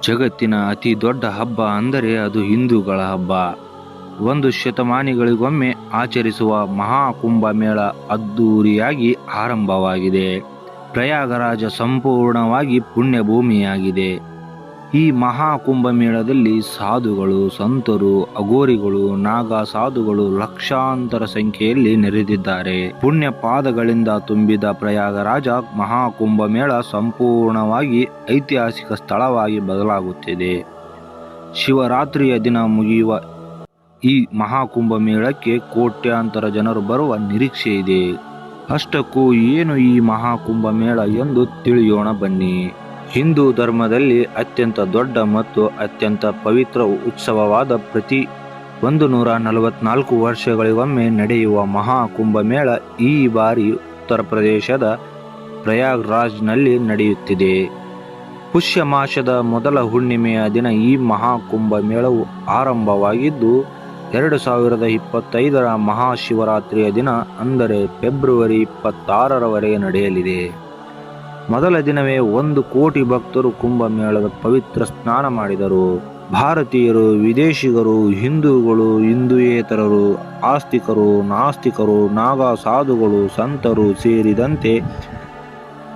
ಜಗತ್ತಿನ ಅತಿ ದೊಡ್ಡ ಹಬ್ಬ ಅಂದರೆ ಅದು ಹಿಂದೂಗಳ ಹಬ್ಬ. 1 ಶತಮಾನಿಗಳಿಗೊಮ್ಮೆ ಆಚರಿಸುವ ಮಹಾಕುಂಭಮೇಳ ಅದ್ದೂರಿಯಾಗಿ ಆರಂಭವಾಗಿದೆ. ಪ್ರಯಾಗರಾಜ ಸಂಪೂರ್ಣವಾಗಿ ಪುಣ್ಯಭೂಮಿಯಾಗಿದೆ. ಈ ಮಹಾಕುಂಭಮೇಳದಲ್ಲಿ ಸಾಧುಗಳು, ಸಂತರು, ಅಘೋರಿಗಳು, ನಾಗ ಸಾಧುಗಳು ಲಕ್ಷಾಂತರ ಸಂಖ್ಯೆಯಲ್ಲಿ ನೆರೆದಿದ್ದಾರೆ. ಪುಣ್ಯ ಪಾದಗಳಿಂದ ತುಂಬಿದ ಪ್ರಯಾಗರಾಜ ಮಹಾಕುಂಭಮೇಳ ಸಂಪೂರ್ಣವಾಗಿ ಐತಿಹಾಸಿಕ ಸ್ಥಳವಾಗಿ ಬದಲಾಗುತ್ತಿದೆ. ಶಿವರಾತ್ರಿಯ ದಿನ ಮುಗಿಯುವ ಈ ಮಹಾಕುಂಭಮೇಳಕ್ಕೆ ಕೋಟ್ಯಾಂತರ ಜನರು ಬರುವ ನಿರೀಕ್ಷೆ ಇದೆ. ಅಷ್ಟಕ್ಕೂ ಏನು ಈ ಮಹಾಕುಂಭಮೇಳ ಎಂದು ತಿಳಿಯೋಣ ಬನ್ನಿ. ಹಿಂದೂ ಧರ್ಮದಲ್ಲಿ ಅತ್ಯಂತ ದೊಡ್ಡ ಮತ್ತು ಅತ್ಯಂತ ಪವಿತ್ರ ಉತ್ಸವವಾದ ಪ್ರತಿ 144 ವರ್ಷಗಳಿಗೊಮ್ಮೆ ನಡೆಯುವ ಮಹಾಕುಂಭಮೇಳ ಈ ಬಾರಿ ಉತ್ತರ ಪ್ರದೇಶದ ಪ್ರಯಾಗ್ರಾಜ್ನಲ್ಲಿ ನಡೆಯುತ್ತಿದೆ. ಪುಷ್ಯ ಮಾಸದ ಮೊದಲ ಹುಣ್ಣಿಮೆಯ ದಿನ ಈ ಮಹಾಕುಂಭಮೇಳವು ಆರಂಭವಾಗಿದ್ದು 2025ರ ಮಹಾಶಿವರಾತ್ರಿಯ ದಿನ ಅಂದರೆ ಫೆಬ್ರವರಿ 26ರವರೆಗೆ ನಡೆಯಲಿದೆ. ಮೊದಲ ದಿನವೇ 1 ಕೋಟಿ ಭಕ್ತರು ಕುಂಭಮೇಳದ ಪವಿತ್ರ ಸ್ನಾನ ಮಾಡಿದರು. ಭಾರತೀಯರು, ವಿದೇಶಿಗರು, ಹಿಂದೂಗಳು, ಹಿಂದೂಯೇತರರು, ಆಸ್ತಿಕರು, ನಾಸ್ತಿಕರು, ನಾಗ ಸಾಧುಗಳು, ಸಂತರು ಸೇರಿದಂತೆ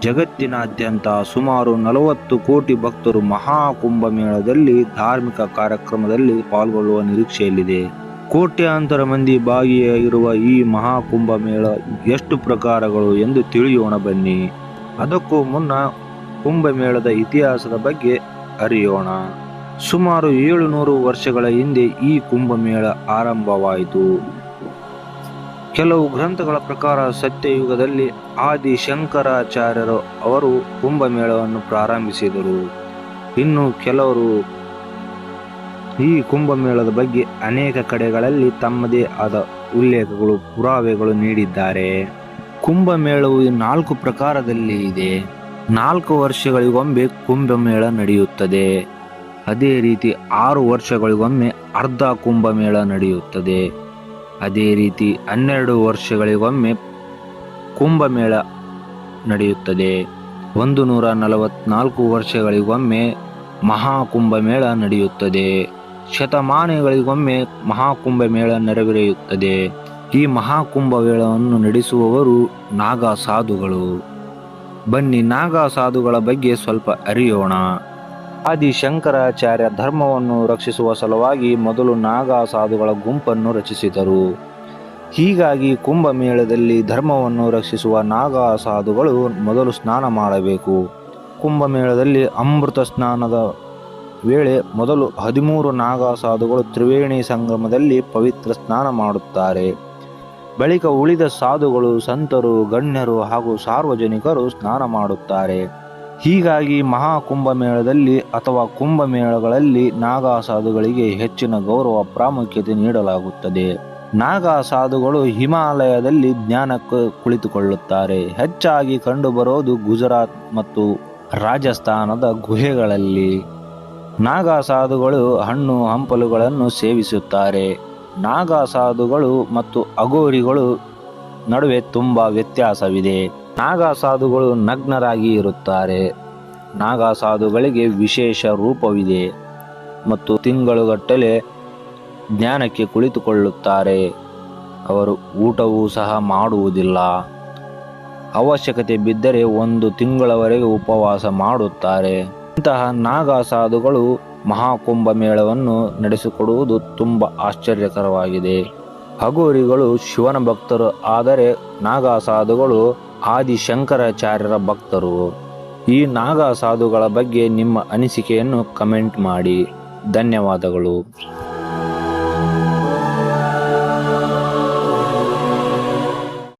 ಜಗತ್ತಿನಾದ್ಯಂತ ಸುಮಾರು 40 ಕೋಟಿ ಭಕ್ತರು ಮಹಾಕುಂಭಮೇಳದಲ್ಲಿ ಧಾರ್ಮಿಕ ಕಾರ್ಯಕ್ರಮದಲ್ಲಿ ಪಾಲ್ಗೊಳ್ಳುವ ನಿರೀಕ್ಷೆಯಲ್ಲಿದೆ. ಕೋಟ್ಯಾಂತರ ಮಂದಿ ಭಾಗಿಯಾಗಿರುವ ಈ ಮಹಾಕುಂಭಮೇಳ ಎಷ್ಟು ಪ್ರಕಾರಗಳು ಎಂದು ತಿಳಿಯೋಣ ಬನ್ನಿ. ಅದಕ್ಕೂ ಮುನ್ನ ಕುಂಭಮೇಳದ ಇತಿಹಾಸದ ಬಗ್ಗೆ ಅರಿಯೋಣ. ಸುಮಾರು 700 ವರ್ಷಗಳ ಹಿಂದೆ ಈ ಕುಂಭಮೇಳ ಆರಂಭವಾಯಿತು. ಕೆಲವು ಗ್ರಂಥಗಳ ಪ್ರಕಾರ ಸತ್ಯಯುಗದಲ್ಲಿ ಆದಿ ಶಂಕರಾಚಾರ್ಯರು ಅವರು ಕುಂಭಮೇಳವನ್ನು ಪ್ರಾರಂಭಿಸಿದರು. ಇನ್ನು ಕೆಲವರು ಈ ಕುಂಭಮೇಳದ ಬಗ್ಗೆ ಅನೇಕ ಕಡೆಗಳಲ್ಲಿ ತಮ್ಮದೇ ಆದ ಉಲ್ಲೇಖಗಳು, ಪುರಾವೆಗಳು ನೀಡಿದ್ದಾರೆ. ಕುಂಭಮೇಳವು 4 ಪ್ರಕಾರದಲ್ಲಿ ಇದೆ. 4 ವರ್ಷಗಳಿಗೊಮ್ಮೆ ಕುಂಭಮೇಳ ನಡೆಯುತ್ತದೆ. ಅದೇ ರೀತಿ 6 ವರ್ಷಗಳಿಗೊಮ್ಮೆ ಅರ್ಧ ಕುಂಭಮೇಳ ನಡೆಯುತ್ತದೆ. ಅದೇ ರೀತಿ 12 ವರ್ಷಗಳಿಗೊಮ್ಮೆ ಕುಂಭಮೇಳ ನಡೆಯುತ್ತದೆ. 144 ವರ್ಷಗಳಿಗೊಮ್ಮೆ ಮಹಾಕುಂಭಮೇಳ ನಡೆಯುತ್ತದೆ. ಶತಮಾನಗಳಿಗೊಮ್ಮೆ ಮಹಾಕುಂಭಮೇಳ ನೆರವೇರುತ್ತದೆ. ಈ ಮಹಾಕುಂಭಮೇಳವನ್ನು ನಡೆಸುವವರು ನಾಗ ಸಾಧುಗಳು. ಬನ್ನಿ ನಾಗ ಸಾಧುಗಳ ಬಗ್ಗೆ ಸ್ವಲ್ಪ ಅರಿಯೋಣ. ಆದಿ ಶಂಕರಾಚಾರ್ಯ ಧರ್ಮವನ್ನು ರಕ್ಷಿಸುವ ಸಲುವಾಗಿ ಮೊದಲು ನಾಗ ಸಾಧುಗಳ ಗುಂಪನ್ನು ರಚಿಸಿದರು. ಹೀಗಾಗಿ ಕುಂಭಮೇಳದಲ್ಲಿ ಧರ್ಮವನ್ನು ರಕ್ಷಿಸುವ ನಾಗ ಸಾಧುಗಳು ಮೊದಲು ಸ್ನಾನ ಮಾಡಬೇಕು. ಕುಂಭಮೇಳದಲ್ಲಿ ಅಮೃತ ಸ್ನಾನದ ವೇಳೆ ಮೊದಲು 13 ನಾಗ ಸಾಧುಗಳು ತ್ರಿವೇಣಿ ಸಂಗಮದಲ್ಲಿ ಪವಿತ್ರ ಸ್ನಾನ ಮಾಡುತ್ತಾರೆ. ಬಳಿಕ ಉಳಿದ ಸಾಧುಗಳು, ಸಂತರು, ಗಣ್ಯರು ಹಾಗೂ ಸಾರ್ವಜನಿಕರು ಸ್ನಾನ ಮಾಡುತ್ತಾರೆ. ಹೀಗಾಗಿ ಮಹಾಕುಂಭಮೇಳದಲ್ಲಿ ಅಥವಾ ಕುಂಭಮೇಳಗಳಲ್ಲಿ ನಾಗ ಸಾಧುಗಳಿಗೆ ಹೆಚ್ಚಿನ ಗೌರವ, ಪ್ರಾಮುಖ್ಯತೆ ನೀಡಲಾಗುತ್ತದೆ. ನಾಗ ಸಾಧುಗಳು ಹಿಮಾಲಯದಲ್ಲಿ ಜ್ಞಾನಕ್ಕೆ ಕುಳಿತುಕೊಳ್ಳುತ್ತಾರೆ. ಹೆಚ್ಚಾಗಿ ಕಂಡುಬರೋದು ಗುಜರಾತ್ ಮತ್ತು ರಾಜಸ್ಥಾನದ ಗುಹೆಗಳಲ್ಲಿ. ನಾಗ ಸಾಧುಗಳು ಹಣ್ಣು ಹಂಪಲುಗಳನ್ನು ಸೇವಿಸುತ್ತಾರೆ. ನಾಗ ಸಾಧುಗಳು ಮತ್ತು ಅಘೋರಿಗಳು ನಡುವೆ ತುಂಬಾ ವ್ಯತ್ಯಾಸವಿದೆ. ನಾಗ ಸಾಧುಗಳು ನಗ್ನರಾಗಿ ಇರುತ್ತಾರೆ. ನಾಗ ಸಾಧುಗಳಿಗೆ ವಿಶೇಷ ರೂಪವಿದೆ ಮತ್ತು ತಿಂಗಳುಗಟ್ಟಲೆ ಜ್ಞಾನಕ್ಕೆ ಕುಳಿತುಕೊಳ್ಳುತ್ತಾರೆ. ಅವರು ಊಟವೂ ಸಹ ಮಾಡುವುದಿಲ್ಲ. ಅವಶ್ಯಕತೆ ಬಿದ್ದರೆ 1 ತಿಂಗಳವರೆಗೆ ಉಪವಾಸ ಮಾಡುತ್ತಾರೆ. ಇಂತಹ ನಾಗ ಸಾಧುಗಳು ಮಹಾಕುಂಭಮೇಳವನ್ನು ನಡೆಸಿಕೊಡುವುದು ತುಂಬ ಆಶ್ಚರ್ಯಕರವಾಗಿದೆ. ಅಘೋರಿಗಳು ಶಿವನ ಭಕ್ತರು, ಆದರೆ ನಾಗ ಸಾಧುಗಳು ಆದಿ ಶಂಕರಾಚಾರ್ಯರ ಭಕ್ತರು. ಈ ನಾಗ ಸಾಧುಗಳ ಬಗ್ಗೆ ನಿಮ್ಮ ಅನಿಸಿಕೆಯನ್ನು ಕಮೆಂಟ್ ಮಾಡಿ. ಧನ್ಯವಾದಗಳು.